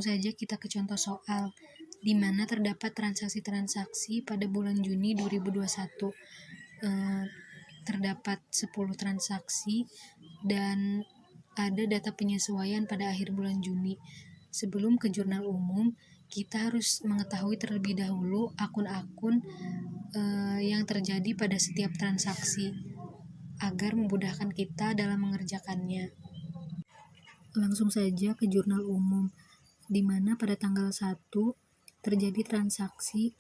saja kita ke contoh soal, di mana terdapat transaksi-transaksi pada bulan Juni 2021. Terdapat 10 transaksi dan ada data penyesuaian pada akhir bulan Juni. Sebelum ke jurnal umum, kita harus mengetahui terlebih dahulu akun-akun yang terjadi pada setiap transaksi agar memudahkan kita dalam mengerjakannya. Langsung saja ke jurnal umum, di mana pada tanggal 1 terjadi transaksi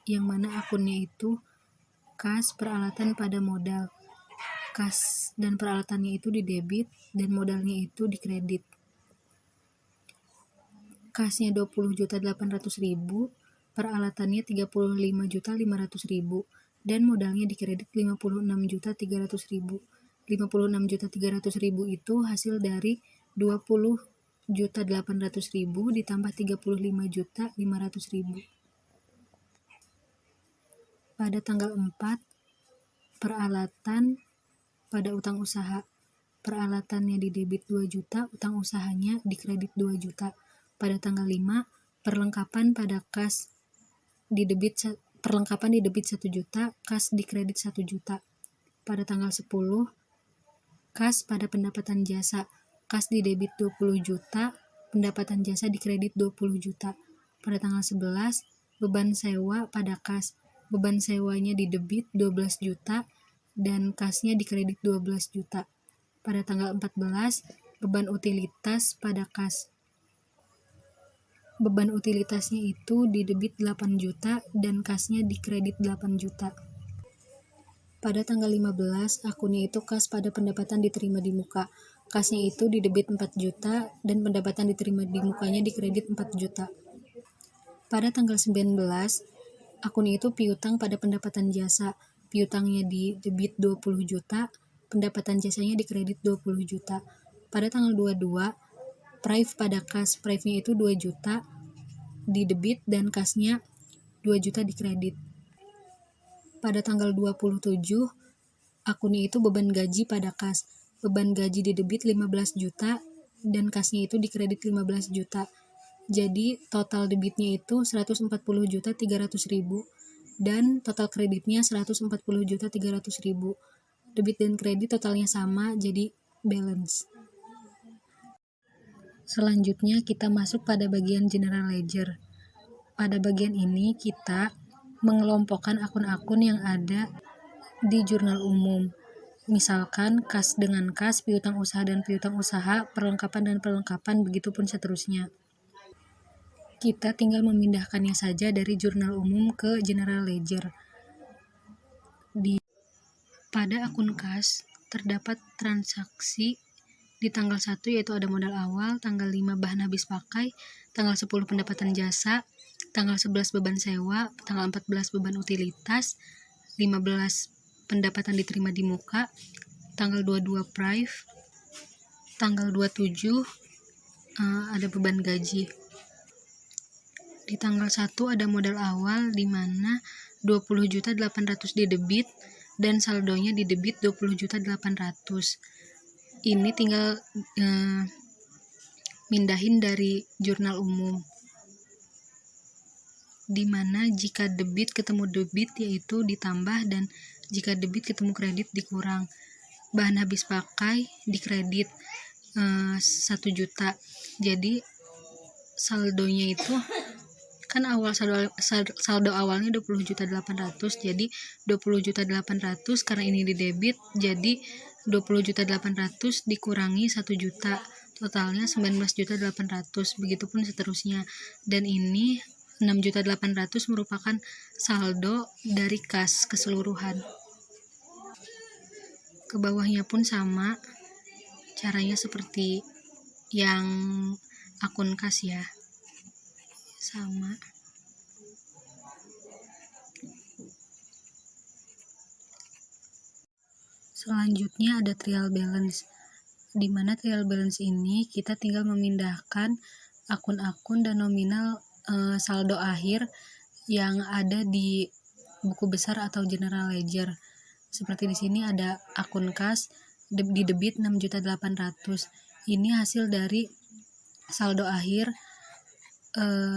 yang mana akunnya itu kas peralatan pada modal. Kas dan peralatannya itu di debit dan modalnya itu di kredit. Kasnya 20.800.000, peralatannya 35.500.000 dan modalnya di kredit 56.300.000. 56.300.000 itu hasil dari 20.800.000 ditambah 35.500.000. Pada tanggal 4, peralatan pada utang usaha. Peralatannya di debit 2 juta, utang usahanya di kredit 2 juta. Pada tanggal 5, perlengkapan di debit 1 juta, kas di kredit 1 juta. Pada tanggal 10, kas pada pendapatan jasa. Kas di debit 20 juta, pendapatan jasa di kredit 20 juta. Pada tanggal 11, beban sewa pada kas. Beban sewanya di debit 12 juta dan kasnya di kredit 12 juta. Pada tanggal 14, beban utilitas pada kas. Beban utilitasnya itu di debit 8 juta dan kasnya di kredit 8 juta. Pada tanggal 15, akunnya itu kas pada pendapatan diterima di muka. Kasnya itu di debit 4 juta dan pendapatan diterima di mukanya di kredit 4 juta. Pada tanggal 19, akunnya itu piutang pada pendapatan jasa. Piutangnya di debit 20 juta, pendapatan jasanya di kredit 20 juta. Pada tanggal 22, prive pada kas. Prive-nya itu 2 juta di debit dan kasnya 2 juta di kredit. Pada tanggal 27, akunnya itu beban gaji pada kas. Beban gaji di debit 15 juta dan kasnya itu di kredit 15 juta. Jadi total debitnya itu 140.300.000 dan total kreditnya 140.300.000. Debit dan kredit totalnya sama, jadi balance. Selanjutnya kita masuk pada bagian general ledger. Pada bagian ini kita mengelompokkan akun-akun yang ada di jurnal umum. Misalkan kas dengan kas, piutang usaha dan piutang usaha, perlengkapan dan perlengkapan, begitupun seterusnya. Kita tinggal memindahkannya saja dari jurnal umum ke general ledger. Pada akun kas terdapat transaksi di tanggal 1 yaitu ada modal awal, tanggal 5 bahan habis pakai, tanggal 10 pendapatan jasa, tanggal 11 beban sewa, tanggal 14 beban utilitas, 15 pendapatan diterima di muka, tanggal 22 prive, tanggal 27 ada beban gaji. Di tanggal 1 ada modal awal di mana 20.800.000 di debit dan saldonya di debit 20.800.000. Ini tinggal mindahin dari jurnal umum. Di mana jika debit ketemu debit yaitu ditambah dan jika debit ketemu kredit dikurang. Bahan habis pakai di kredit 1 juta. Jadi saldonya itu kan saldo awalnya 20.800.000, jadi 20.800.000 karena ini di debit, jadi 20.800.000 dikurangi 1 juta, totalnya 19.800.000, begitupun seterusnya. Dan ini 6.800.000 merupakan saldo dari kas keseluruhan. Ke bawahnya pun sama, caranya seperti yang akun kas ya, sama. Selanjutnya ada trial balance, di mana trial balance ini kita tinggal memindahkan akun-akun dan nominal saldo akhir yang ada di buku besar atau general ledger. Seperti di sini ada akun kas di debit 6.800.000. Ini hasil dari saldo akhir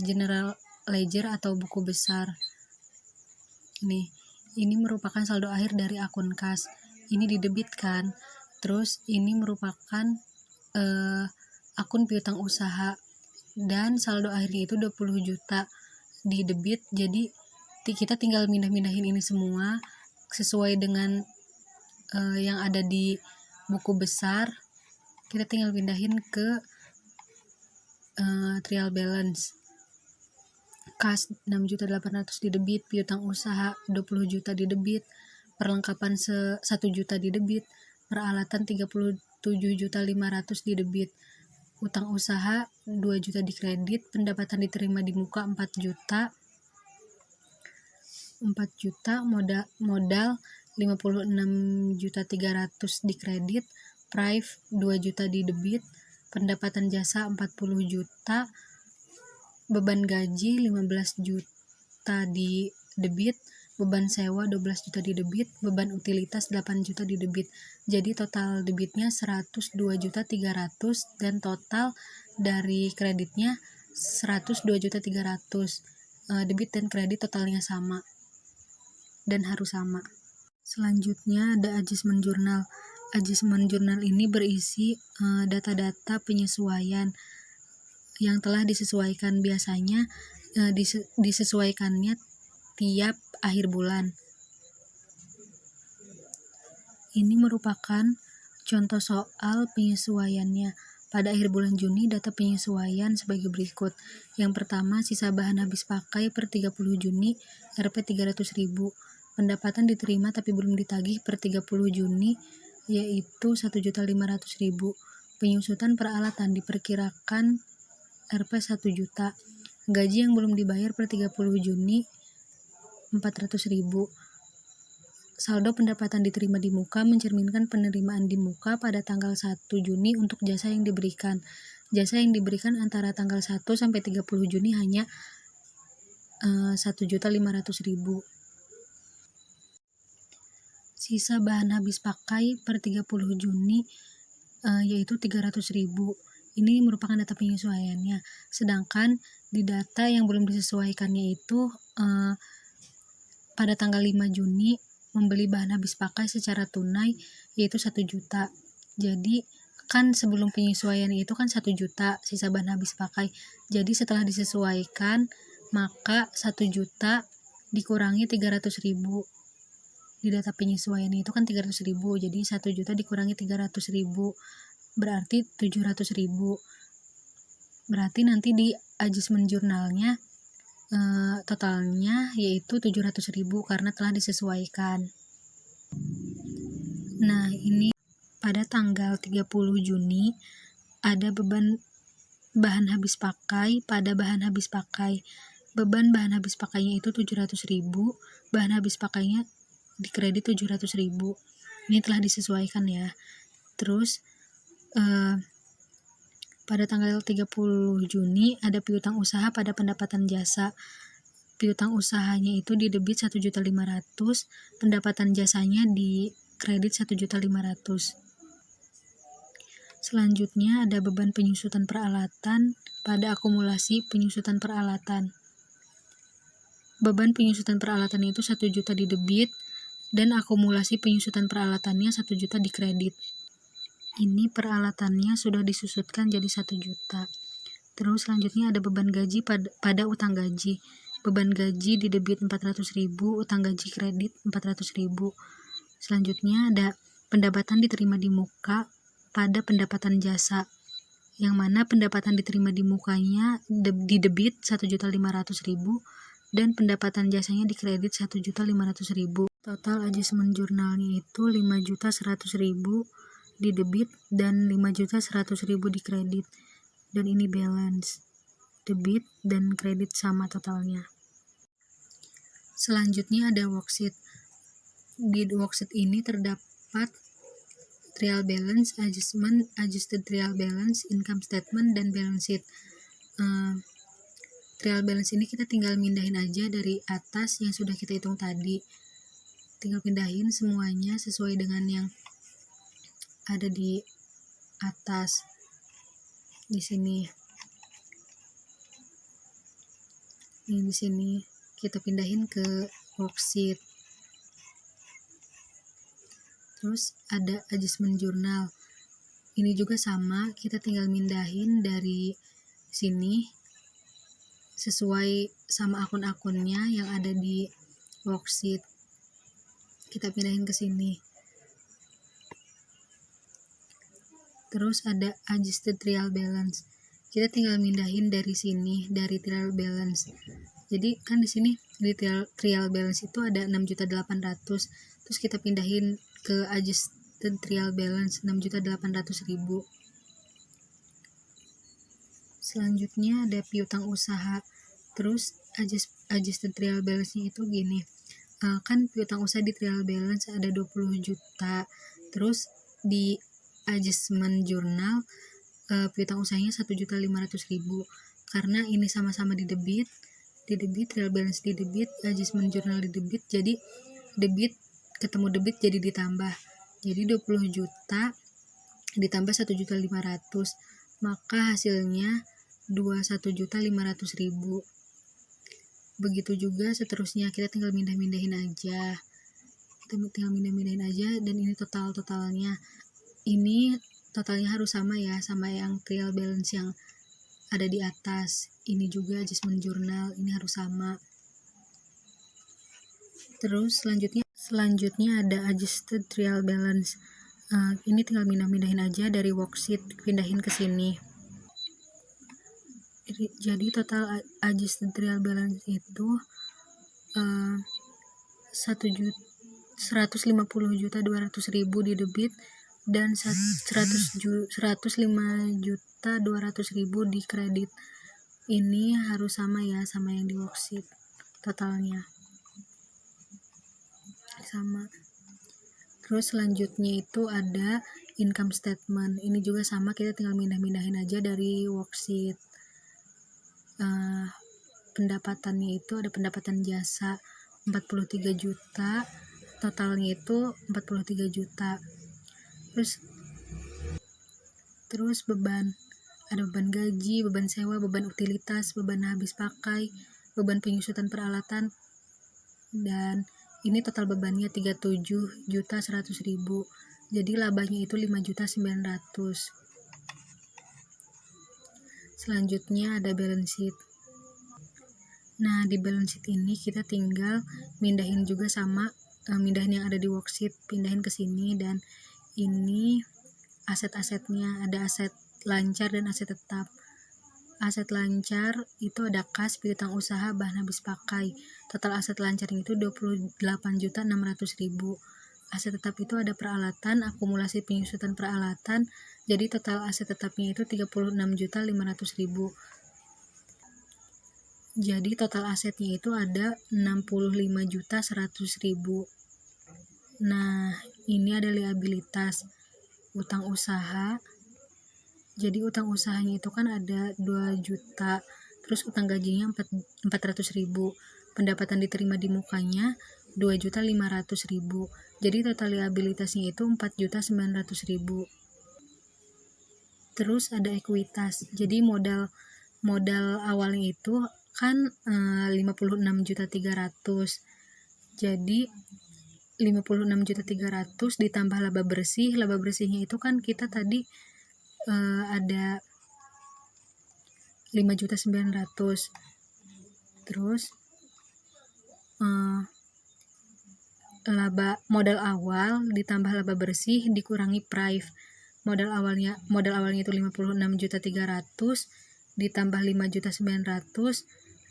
general ledger atau buku besar. Ini merupakan saldo akhir dari akun kas. Ini didebitkan. Terus ini merupakan akun piutang usaha dan saldo akhirnya itu 20 juta di debit. Jadi kita tinggal mindahin ini semua sesuai dengan yang ada di buku besar. Kita tinggal pindahin ke trial balance. Kas 6.800.000 di debit, piutang usaha 20 juta di debit, perlengkapan 1 juta di debit, peralatan 37.500.000 di debit, utang usaha 2 juta di kredit, pendapatan diterima di muka 4 juta, modal 56.300.000 di kredit, prive 2 juta di debit, pendapatan jasa 40 juta, beban gaji 15 juta di debit, beban sewa 12 juta di debit, beban utilitas 8 juta di debit. Jadi total debitnya 102.300.000 dan total dari kreditnya 102.300.000. Debit dan kredit totalnya sama dan harus sama. Selanjutnya ada adjustment journal. Adjustment journal ini berisi data-data penyesuaian yang telah disesuaikan. Biasanya disesuaikannya tiap akhir bulan. Ini merupakan contoh soal penyesuaiannya. Pada akhir bulan Juni, data penyesuaian sebagai berikut. Yang pertama, sisa bahan habis pakai per 30 Juni, Rp 300.000. Pendapatan diterima tapi belum ditagih per 30 Juni, yaitu 1.500.000. Penyusutan peralatan diperkirakan Rp 1 juta. Gaji yang belum dibayar per 30 Juni 400.000. Saldo pendapatan diterima di muka mencerminkan penerimaan di muka pada tanggal 1 Juni untuk jasa yang diberikan. Jasa yang diberikan antara tanggal 1 sampai 30 Juni hanya 1.500.000. Sisa bahan habis pakai per 30 Juni yaitu 300.000. Ini merupakan data penyesuaiannya. Sedangkan di data yang belum disesuaikannya itu pada tanggal 5 Juni membeli bahan habis pakai secara tunai yaitu 1 juta. Jadi kan sebelum penyesuaian itu kan 1 juta sisa bahan habis pakai. Jadi setelah disesuaikan maka 1 juta dikurangi 300.000. Di data penyesuaian itu kan 300.000. Jadi 1 juta dikurangi 300.000 berarti 700.000. Berarti nanti di adjustment jurnalnya totalnya yaitu 700.000 karena telah disesuaikan. Nah, ini pada tanggal 30 Juni ada beban bahan habis pakai pada bahan habis pakai. Beban bahan habis pakainya itu 700.000, bahan habis pakainya dikredit 700.000. Ini telah disesuaikan ya. Terus pada tanggal 30 Juni ada piutang usaha pada pendapatan jasa. Piutang usahanya itu di debit 1.500.000, pendapatan jasanya di kredit 1.500.000. Selanjutnya ada beban penyusutan peralatan pada akumulasi penyusutan peralatan. Beban penyusutan peralatan itu 1 juta di debit dan akumulasi penyusutan peralatannya 1 juta di kredit. Ini peralatannya sudah disusutkan jadi 1 juta. Terus selanjutnya ada beban gaji pada utang gaji. Beban gaji di debit 400.000, utang gaji kredit 400.000. Selanjutnya ada pendapatan diterima di muka pada pendapatan jasa. Yang mana pendapatan diterima di mukanya di debit 1.500.000 dan pendapatan jasanya di kredit 1.500.000. Total adjustment jurnalnya itu 5.100.000 di debit dan 5.100.000 di kredit. Dan ini balance. Debit dan kredit sama totalnya. Selanjutnya ada worksheet. Di worksheet ini terdapat trial balance, adjustment, adjusted trial balance, income statement, dan balance sheet. Trial balance ini kita tinggal mindahin aja dari atas yang sudah kita hitung tadi. Tinggal pindahin semuanya sesuai dengan yang ada di atas di sini. Ini di sini kita pindahin ke worksheet. Terus ada adjustment journal. Ini juga sama, kita tinggal mindahin dari sini sesuai sama akun-akunnya yang ada di worksheet. Kita pindahin ke sini. Terus ada adjusted trial balance. Kita tinggal mindahin dari sini, dari trial balance. Jadi kan di sini di trial balance itu ada 6.800.000. Terus kita pindahin ke adjusted trial balance 6.800.000. Selanjutnya ada piutang usaha. Terus adjusted trial balance-nya itu gini. Kan piutang usaha di trial balance ada 20 juta. Terus di adjustment journal piutang usahanya 1.500.000. Karena ini sama-sama di debit, trial balance di debit, adjustment journal di debit, jadi debit ketemu debit jadi ditambah. Jadi 20 juta ditambah 1.500.000, maka hasilnya 21.500.000. Begitu juga seterusnya, kita tinggal mindahin aja. Dan ini totalnya. Ini totalnya harus sama ya, sama yang trial balance yang ada di atas. Ini juga adjustment journal, ini harus sama. Terus selanjutnya ada adjusted trial balance. Ini tinggal mindahin aja dari worksheet, pindahin ke sini. Jadi total adjusted trial balance itu 150.200.000 di debit dan 105.200.000 di kredit. Ini harus sama ya, sama yang di worksheet. Totalnya sama. Terus selanjutnya itu ada income statement. Ini juga sama, kita tinggal mindahin aja dari worksheet. Pendapatannya itu ada pendapatan jasa 43 juta, totalnya itu 43 juta. Terus beban, ada beban gaji, beban sewa, beban utilitas, beban habis pakai, beban penyusutan peralatan, dan ini total bebannya 37.100.000. Jadi labanya itu 5.900.000. Selanjutnya ada balance sheet. Nah, di balance sheet ini kita tinggal mindahin juga sama, mindahin yang ada di worksheet, pindahin ke sini. Dan ini aset-asetnya, ada aset lancar dan aset tetap. Aset lancar itu ada kas, piutang usaha, bahan habis pakai. Total aset lancar itu 28.600.000. Aset tetap itu ada peralatan, akumulasi penyusutan peralatan. Jadi total aset tetapnya itu 36.500.000. Jadi total asetnya itu ada 65.100.000. Nah, ini ada liabilitas, utang usaha. Jadi utang usahanya itu kan ada 2 juta, terus utang gajinya 400.000, pendapatan diterima di mukanya 2.500.000. Jadi total liabilitasnya itu 4.900.000. Terus ada ekuitas. Jadi modal awalnya itu kan 56.300.000. Jadi 56.300.000 ditambah laba bersih. Laba bersihnya itu kan kita tadi ada 5.900.000. Terus modal awal ditambah laba bersih dikurangi prive. Modal awalnya itu 56.300.000 ditambah 5.900.000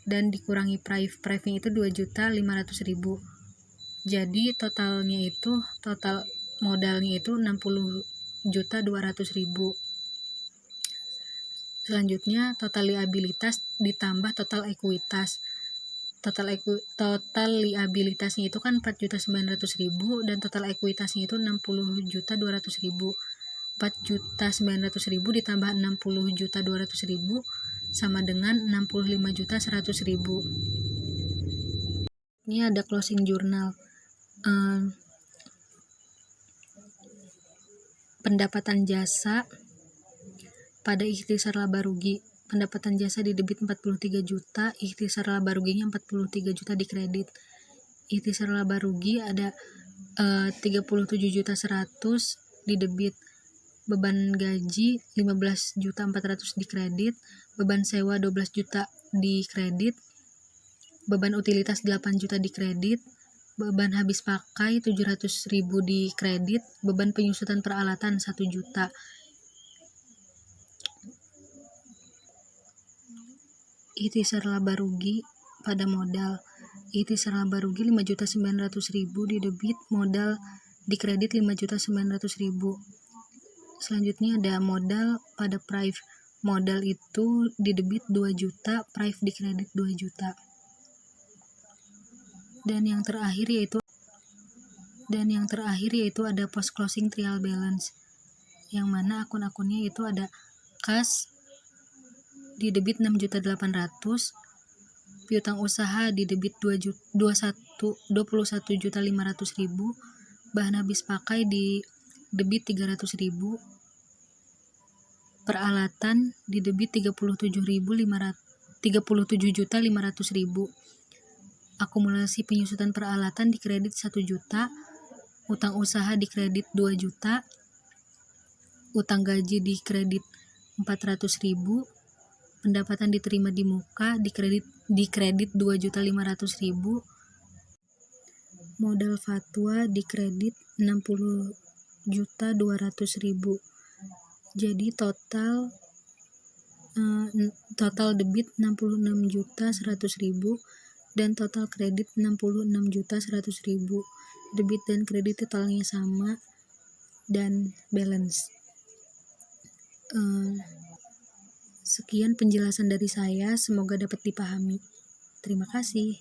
dan dikurangi prive-nya itu 2.500.000. Jadi total modalnya itu 60.200.000. Selanjutnya total liabilitas ditambah total ekuitas. Total liabilitasnya itu kan 4.900.000 dan total ekuitasnya itu 60.200.000. 4.900.000 ditambah 60.200.000 sama dengan 65.100.000. Ini ada closing journal. Pendapatan jasa pada ikhtisar laba rugi. pendapatan jasa di debit 43 juta, ikhtisar laba ruginya 43 juta di kredit. Ikhtisar laba rugi ada 37.100 di debit, beban gaji 15.400 di kredit, beban sewa 12 juta di kredit, beban utilitas 8 juta di kredit, beban habis pakai 700.000 di kredit, beban penyusutan peralatan 1 juta. Ikhtisar laba rugi pada modal. Ikhtisar laba rugi 5.900.000 di debit, modal di kredit 5.900.000. Selanjutnya ada modal pada prive. Modal itu di debit 2 juta, prive di kredit 2 juta. Dan yang terakhir yaitu ada post closing trial balance, yang mana akun-akunnya itu ada kas di debit 6.800.000, piutang usaha di debit 21.500.000, bahan habis pakai di debit 300.000, peralatan di debit 37.500.000, akumulasi penyusutan peralatan di kredit 1 juta, utang usaha di kredit 2 juta, utang gaji di kredit 400.000, pendapatan diterima di muka di kredit 2.500.000, modal fatwa di kredit 60.200.000. Jadi total debit 66.100.000 dan total kredit 66.100.000. Debit dan kredit totalnya sama dan balance. Sekian penjelasan dari saya, semoga dapat dipahami. Terima kasih.